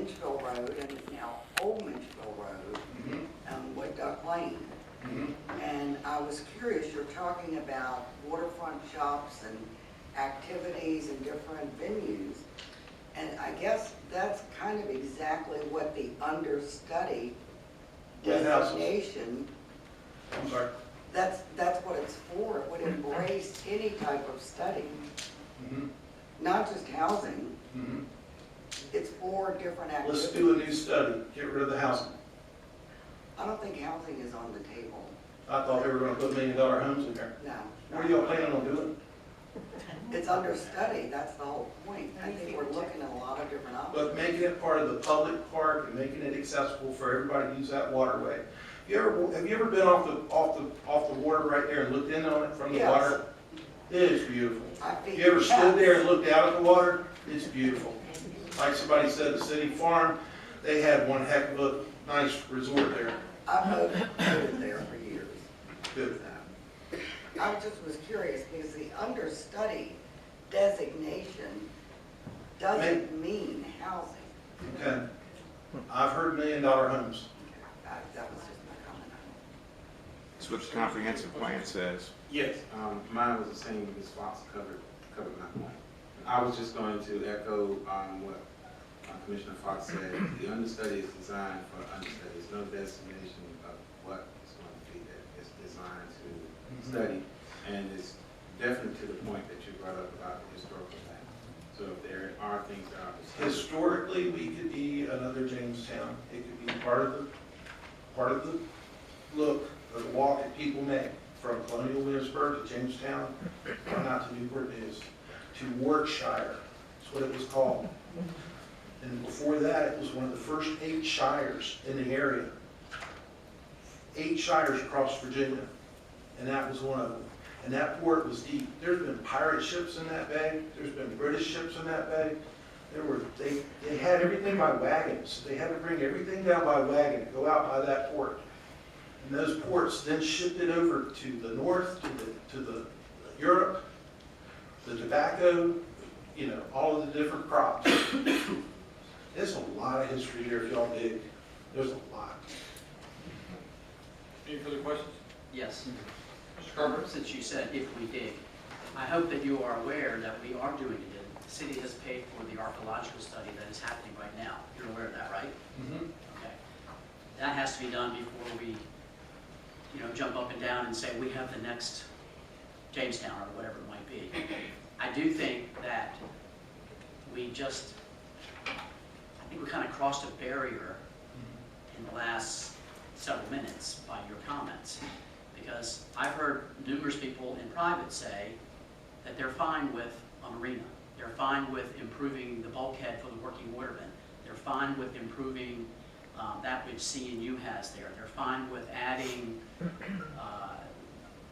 Minchville Road and now Old Minchville Road, with Duck Lane. And I was curious, you're talking about waterfront shops and activities and different venues. And I guess that's kind of exactly what the understudy designation, I'm sorry. that's what it's for. It would embrace any type of study, not just housing. It's for different activities. Let's do a new study, get rid of the housing. I don't think housing is on the table. I thought they were gonna put $1 million homes in there. No. What are y'all planning on doing? It's under study, that's the whole point. I think we're looking at a lot of different options. But making it part of the public park and making it accessible for everybody to use that waterway. Have you ever been off the water right there and looked in on it from the Yes. water? It is beautiful. I think If you ever stood yes. there and looked out at the water, it's beautiful. Like somebody said, the city farm, they had one heck of a nice resort there. I've voted there for years. Good. I was curious because the understudy designation doesn't mean housing. Okay. I've heard $1 million homes. That was just my comment. That's what the comprehensive plan says. Yes, mine was the same, Ms. Fox covered my point. I was just going to echo what Commissioner Fox said. The understudy is designed for understudy. There's no designation of what it's going to be that it's designed to study. And it's definitely to the point that you brought up about the historical fact. So if there are things that are Historically, we could be another Jamestown. It could be part of the look or the walk that people make from Colonial Williamsburg to Jamestown, or not to Newport News, to Warwickshire. That's what it was called. And before that, it was one of the first 8 shires in the area. 8 shires across Virginia, and that was one of them. And that port was deep. There's been pirate ships in that bay. There's been British ships in that bay. They had everything by wagons. They had to bring everything down by wagon to go out by that port. And those ports then shipped it over to the north, to the Europe, the tobacco, all of the different crops. There's a lot of history here if y'all dig. There's a lot. Any further questions? Yes. Mr. Carver? Since you said if we dig, I hope that you are aware that we are doing it. The city has paid for the archaeological study that is happening right now. You're aware of that, right? Okay. That has to be done before we, jump up and down and say we have the next Jamestown or whatever it might be. I do think that I think we kind of crossed a barrier in the last several minutes by your comments, because I've heard numerous people in private say that they're fine with a marina. They're fine with improving the bulkhead for the working watermen. They're fine with improving that which C&U has there. They're fine with adding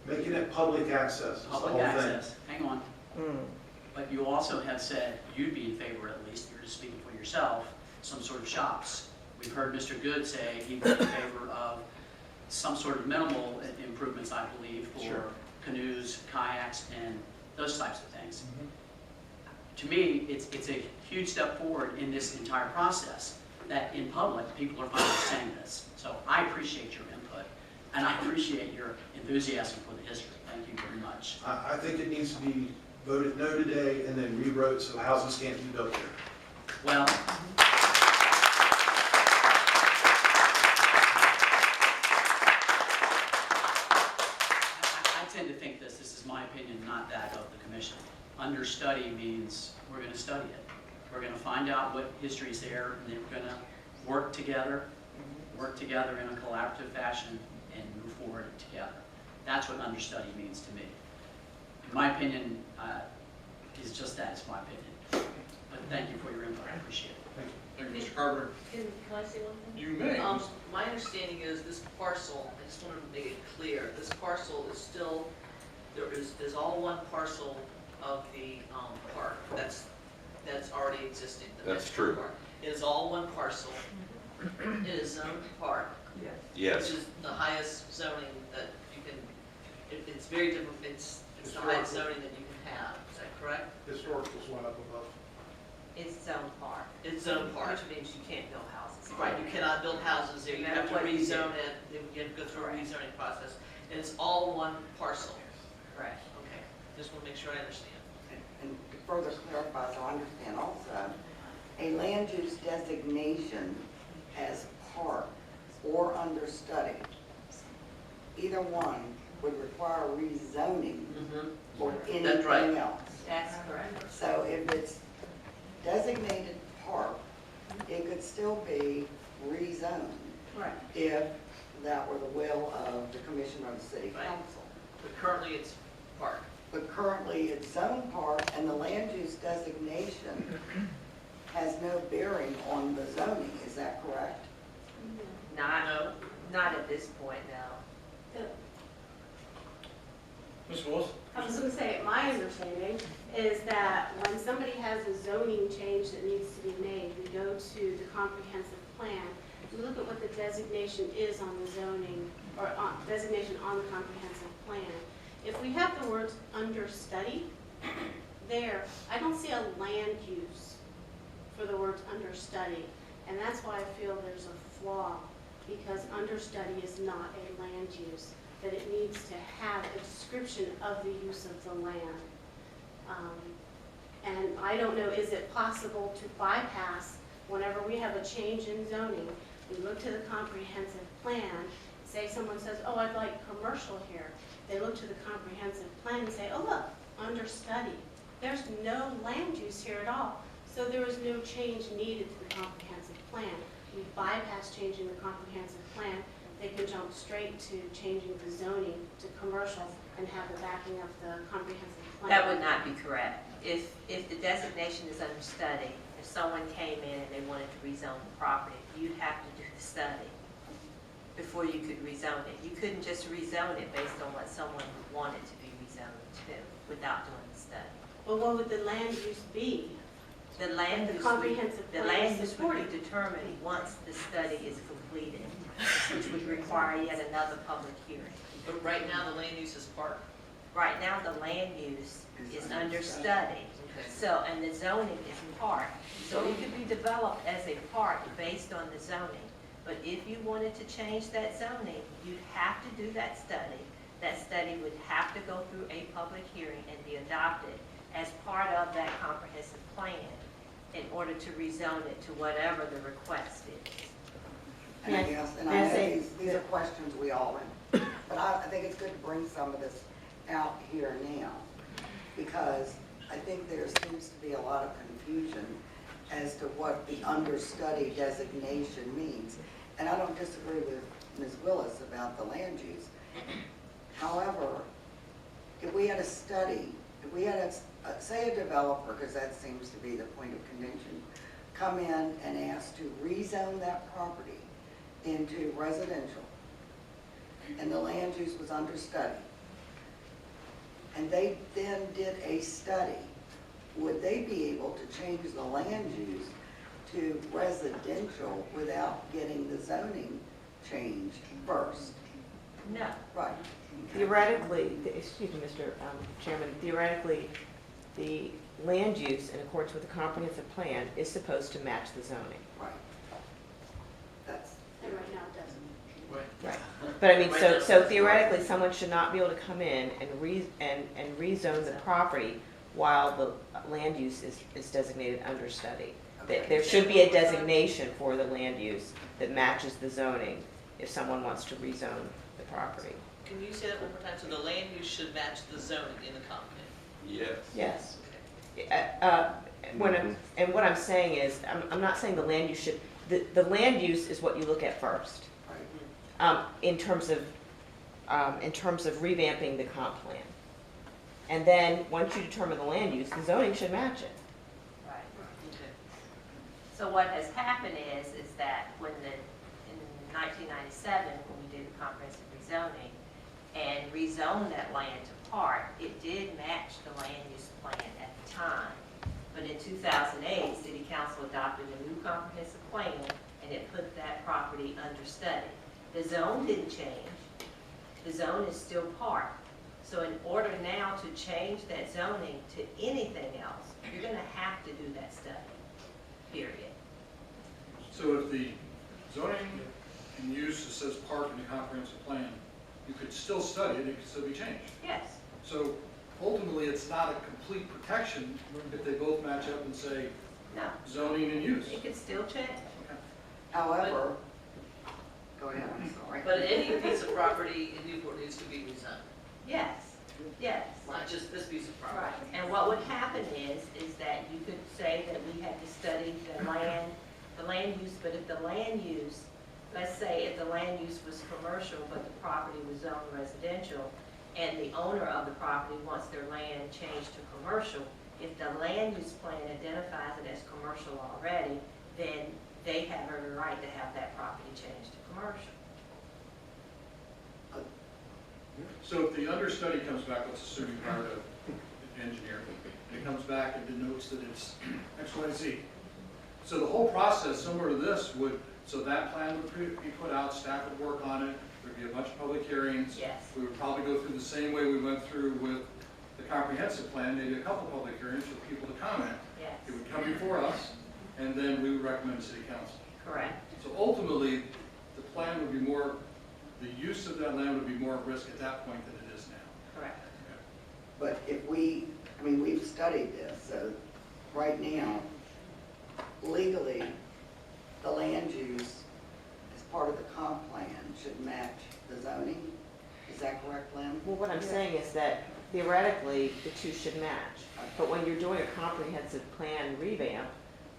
Making it public access is the whole public thing. access. Hang on. But you also have said you'd be in favor, at least, you're just speaking for yourself, some sort of shops. We've heard Mr. Good say he'd be in favor of some sort of minimal improvements, I believe, for canoes, kayaks, and those types of things. To me, it's a huge step forward in this entire process that in public, people are finally saying this. So I appreciate your input, and I appreciate your enthusiasm for the history. Thank you very much. I think it needs to be voted no today and then rewrote so houses can't be built there. Well, I tend to think this is my opinion, not that of the commission. Understudy means we're going to study it. We're going to find out what history is there, and then we're going to work together in a collaborative fashion and move forward together. That's what understudy means to me. In my opinion, is just that. It's my opinion. But thank you for your input. I appreciate it. Thank you, Mr. Carpenter. Can I say one thing? You may. My understanding is this parcel, I just wanted to make it clear, this parcel is still, there's all one parcel of the park. That's already existing. the That's Metro true. Park. It is all one parcel. It is zoned park. Yes. Which is the highest zoning that you can, it's very different, it's the highest zoning that you can have. Is that correct? Historical's one up above. It's zone park. It's zone park. Which means you can't build houses. Right, you cannot build houses there, you No have matter to what you do. rezone it, you have to go through a rezoning process, and it's all one parcel. Correct. Okay, just want to make sure I understand. And to further clarify, so I understand also, a land use designation as park or understudy, either one would require rezoning or That's right. anything else. That's correct. So if it's designated park, it could still be rezoned Right. if that were the will of the commissioner of the city Right. council. But currently it's park. But currently it's zone park and the land use designation has no bearing on the zoning, is that correct? No. Not at this point, no. Ms. Wilson? I was going to say, my understanding is that when somebody has a zoning change that needs to be made, we go to the comprehensive plan. We look at what the designation is on the zoning, or designation on the comprehensive plan. If we have the words understudy there, I don't see a land use for the words understudy. And that's why I feel there's a flaw, because understudy is not a land use, that it needs to have a description of the use of the land. And I don't know, is it possible to bypass, whenever we have a change in zoning, we look to the comprehensive plan, say someone says, oh, I'd like commercial here. They look to the comprehensive plan and say, oh, look, understudy. There's no land use here at all. So there is no change needed to the comprehensive plan. We bypass changing the comprehensive plan. They can jump straight to changing the zoning to commercial and have the backing of the comprehensive plan. That would not be correct. If the designation is understudy, if someone came in and they wanted to rezone the property, you'd have to do the study before you could rezone it. You couldn't just rezone it based on what someone wanted to be rezoned to without doing the study. Well, what would the land use be? The land The use comprehensive the plan land is use would supported. be determined once the study is completed, which would require yet another public hearing. But right now, the land use is park. Right now, the land use is understudy, Okay. so, and the zoning is park. So it could be developed as a park based on the zoning. But if you wanted to change that zoning, you'd have to do that study. That study would have to go through a public hearing and be adopted as part of that comprehensive plan in order to rezone it to whatever the request is. And I guess, and I know these are questions we all have, but I think it's good to bring some of this out here now, because I think there seems to be a lot of confusion as to what the understudy designation means. And I don't disagree with Ms. Willis about the land use. However, if we had a study, if we had say a developer, because that seems to be the point of contention, come in and ask to rezone that property into residential, and the land use was understudy, and they then did a study, would they be able to change the land use to residential without getting the zoning changed first? No. Right. Theoretically, excuse me, Mr. Chairman, theoretically, the land use in accordance with the comprehensive plan is supposed to match the zoning. Right. That's, And right now it doesn't. Right. Right. But I mean, Right so, now. so theoretically, someone should not be able to come in and rezone the property while the land use is designated understudy. There should be a designation for the land use that matches the zoning if someone wants to rezone the property. Can you say that one more time? So the land use should match the zoning in the comp plan? Yes. Yes. Okay. And what I'm saying is, I'm not saying the land use should, the land use is what you look at first, in terms of revamping the comp plan. And then, once you determine the land use, the zoning should match it. Right. Okay. So what has happened is that in 1997, when we did the comprehensive rezoning and rezoned that land to park, it did match the land use plan at the time. But in 2008, City Council adopted a new comprehensive plan and it put that property under study. The zone didn't change. The zone is still park. So in order now to change that zoning to anything else, you're going to have to do that study. period. So if the zoning and use says park in the comprehensive plan, you could still study it, it could still be changed. Yes, So ultimately, it's not a complete protection if they both match up and say no, zoning and use. it could still change. However, go ahead, I'm sorry. But any piece of property in Newport needs to be rezoned, Yes, yes. not just this piece of Right, property. and what would happen is that you could say that we had to study the land use, but if the land use, let's say if the land use was commercial, but the property was zoned residential, and the owner of the property wants their land changed to commercial, if the land use plan identifies it as commercial already, then they have every right to have that property changed to commercial. So if the understudy comes back, let's assume you hired an engineer, and it comes back and denotes that it's X, Y, Z. So the whole process, similar to this, so that plan would be put out, staff would work on it, there'd be a bunch of public hearings. Yes, We would probably go through the same way we went through with the comprehensive plan, maybe a couple public hearings for people to comment. yes, It would come before us, and then we would recommend to city council. correct. So ultimately, the plan would be more, the use of that land would be more at risk at that point than it is now. Correct. But if we've studied this, so right now, legally, the land use as part of the comp plan should match the zoning. Is that correct, Lynn? Well, what I'm saying is that theoretically, the two should match. But when you're doing a comprehensive plan revamp,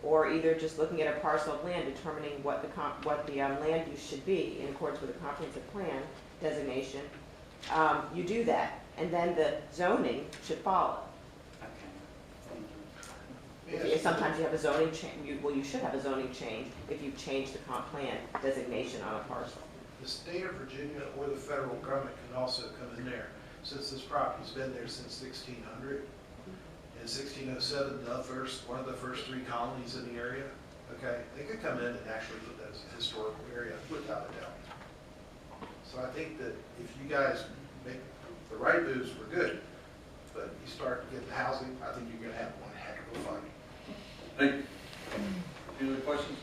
or either just looking at a parcel of land, determining what the land use should be in accordance with a comprehensive plan designation, you do that, and then the zoning should follow. Okay, thank you. If sometimes you have a zoning change, you should have a zoning change if you change the comp plan designation on a parcel. The state of Virginia or the federal government can also come in there, since this property's been there since 1600. In 1607, one of the first 3 colonies in the area, okay, they could come in and actually put that as a historical area, without a doubt. So I think that if you guys make the right moves, we're good. But you start getting housing, I think you're gonna have one heck of a fight. Thank you. Any other questions?